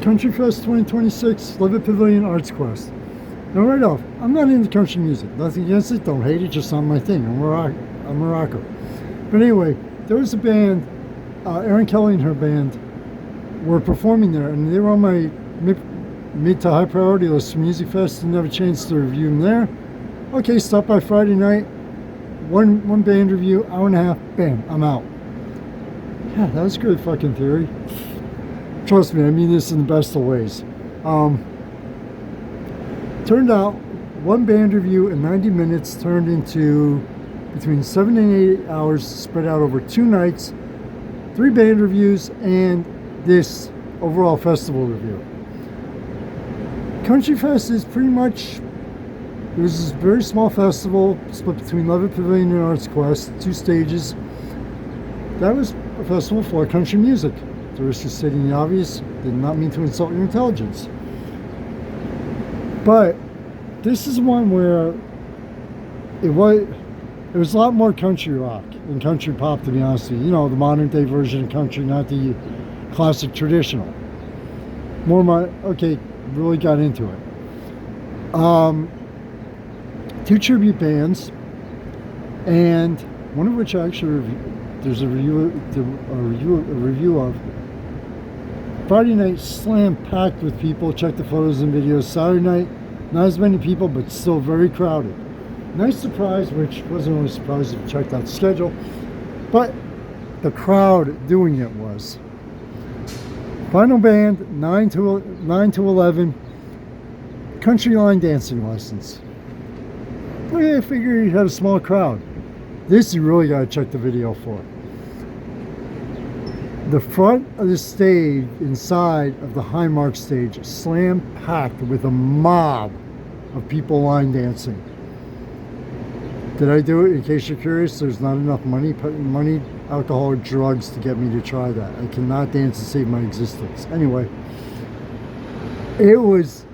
Country Fest 2026, Levitt Pavilion, ArtsQuest. Now right off, I'm not into country music. Nothing against it, don't hate it, just not my thing. I'm a rocker. But anyway, there was a band, Erin Kelly and her band were performing there, and they were on my mid to high priority list for Music Fest. Didn't have a chance to review them there. Okay, stop by Friday night, one band review, hour and a half, bam, I'm out. Yeah, that was good fucking theory. Trust me, I mean this in the best of ways. Turned out, one band review in 90 minutes turned into between 7 and 8 hours spread out over 2 nights, 3 band reviews, and this overall festival review. Country Fest is pretty much, it was this very small festival split between Levitt Pavilion and ArtsQuest, 2 stages. That was a festival for country music. The risk of stating the obvious, did not mean to insult your intelligence. But this is one where it was a lot more country rock and country pop, to be honest with you. You know, the modern day version of country, not the classic traditional. Okay, really got into it. 2 tribute bands, and one of which I actually there's a review of. Friday night, slam packed with people. Check the photos and videos. Saturday night, not as many people, but still very crowded. Nice surprise, which wasn't really surprised if you checked out the schedule, but the crowd doing it was. Final band, 9 to 11, country line dancing lessons. Okay, I figured you'd have a small crowd. This you really got to check the video for. The front of the stage, inside of the Highmark stage, slam packed with a mob of people line dancing. Did I do it? In case you're curious, there's not enough money, alcohol, or drugs to get me to try that. I cannot dance to save my existence. Anyway, it was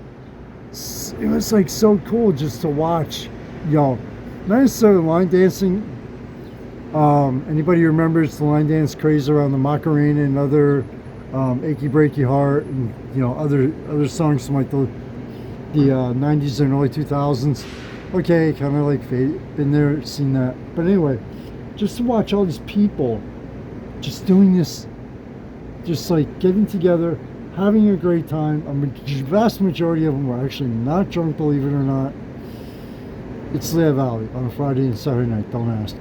like so cool just to watch, you know, not necessarily line dancing. Anybody remembers the line dance craze around the Macarena and other Achy Breaky Heart, and you know, other songs from like the 90s and early 2000s. Okay, kind of like been there, seen that. But anyway, just to watch all these people just doing this, just like getting together, having a great time. A vast majority of them were actually not drunk, believe it or not. It's Lehigh Valley on a Friday and Saturday night. Don't ask.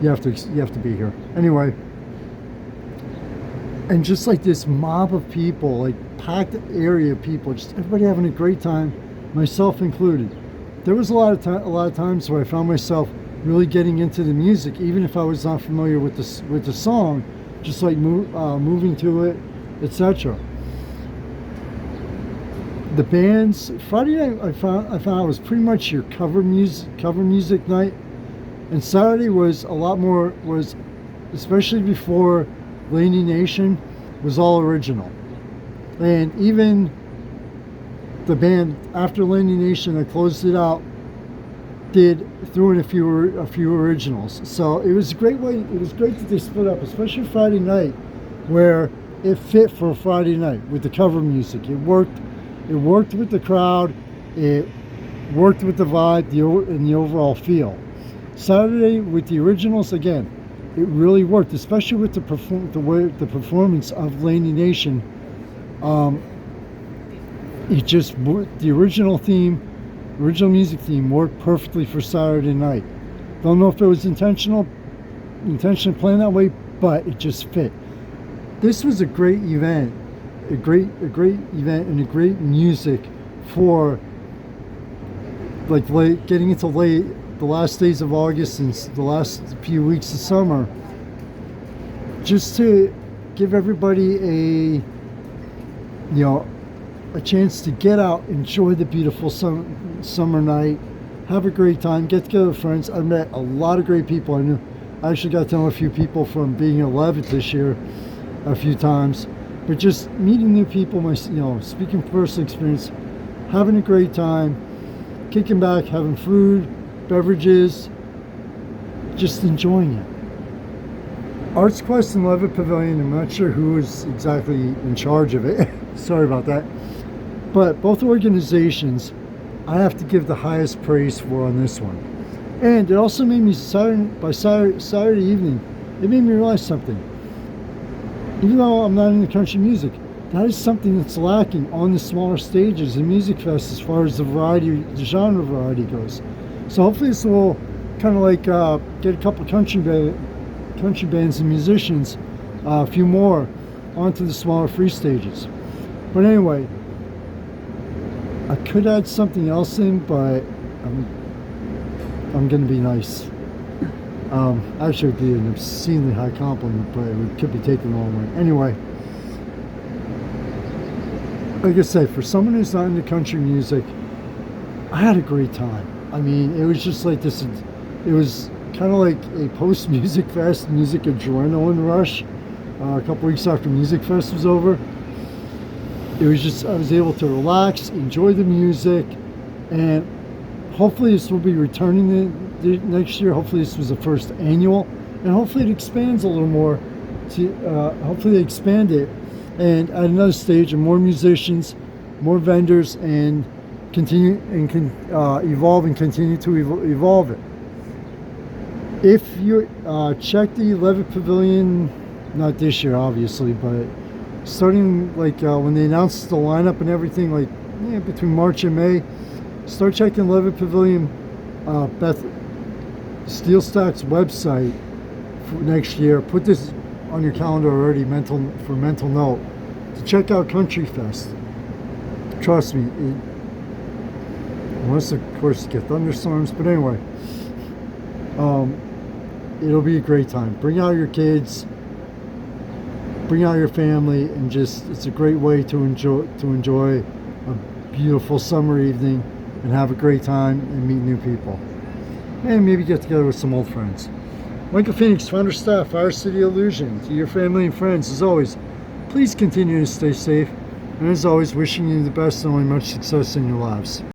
You have to be here anyway. And just like this mob of people, like packed area of people, just everybody having a great time, myself included. There was a lot of times where I found myself really getting into the music, even if I was not familiar with the song, just like moving to it, etc. The bands Friday night I found it was pretty much your cover music night, and Saturday was a lot more, especially before Laney Nation, was all original. And even the band after Laney Nation that closed it out threw in a few originals. So it was a great way. It was great that they split up, especially Friday night, where it fit for a Friday night with the cover music. It worked. It worked with the crowd. It worked with the vibe, and the overall feel. Saturday with the originals, again, it really worked, especially with the performance of Laney Nation. The original music theme worked perfectly for Saturday night. Don't know if it was intentionally planned that way, but it just fit. This was a great event, a great event, and a great music for like getting into the last days of August and the last few weeks of summer, just to give everybody a chance to get out, enjoy the beautiful summer night, have a great time, get together with friends. I met a lot of great people. I actually got to know a few people from being at Levitt this year a few times, but just meeting new people, speaking from personal experience, having a great time, kicking back, having food, beverages, just enjoying it. ArtsQuest and Levitt Pavilion, I'm not sure who is exactly in charge of it. Sorry about that. But both organizations, I have to give the highest praise for on this one. And it also made me, Saturday evening, it made me realize something. Even though I'm not into country music, that is something that's lacking on the smaller stages in Music Fest as far as the genre variety goes. So hopefully this will kind of like get a couple country bands and musicians, a few more, onto the smaller free stages. But anyway, I could add something else in, but I'm going to be nice. Actually, it would be an obscenely high compliment, but it could be taken the wrong way. Anyway, like I said, for someone who's not into country music, I had a great time. I mean, it was just like this. It was kind of like a post-Music Fest music adrenaline rush. A couple weeks after Music Fest was over, it was just, I was able to relax, enjoy the music, and hopefully this will be returning the next year. Hopefully this was the first annual, and hopefully it expands a little more. Hopefully they expand it and add another stage and more musicians, more vendors, and continue and can evolve and continue to evolve it. If you check the Levitt Pavilion, not this year obviously, but starting like when they announced the lineup and everything, like between March and May, start checking Levitt Pavilion Steel Stack's website for next year. Put this on your calendar already, mental note, to check out Country Fest. Trust me, unless of course you get thunderstorms, but anyway, it'll be a great time. Bring out your kids, bring out your family, and just, it's a great way to enjoy a beautiful summer evening and have a great time and meet new people, and maybe get together with some old friends. Michael Phoenix, founder staff, FireCity Illusion. To your family and friends, as always, please continue to stay safe, and as always, wishing you the best and only much success in your lives.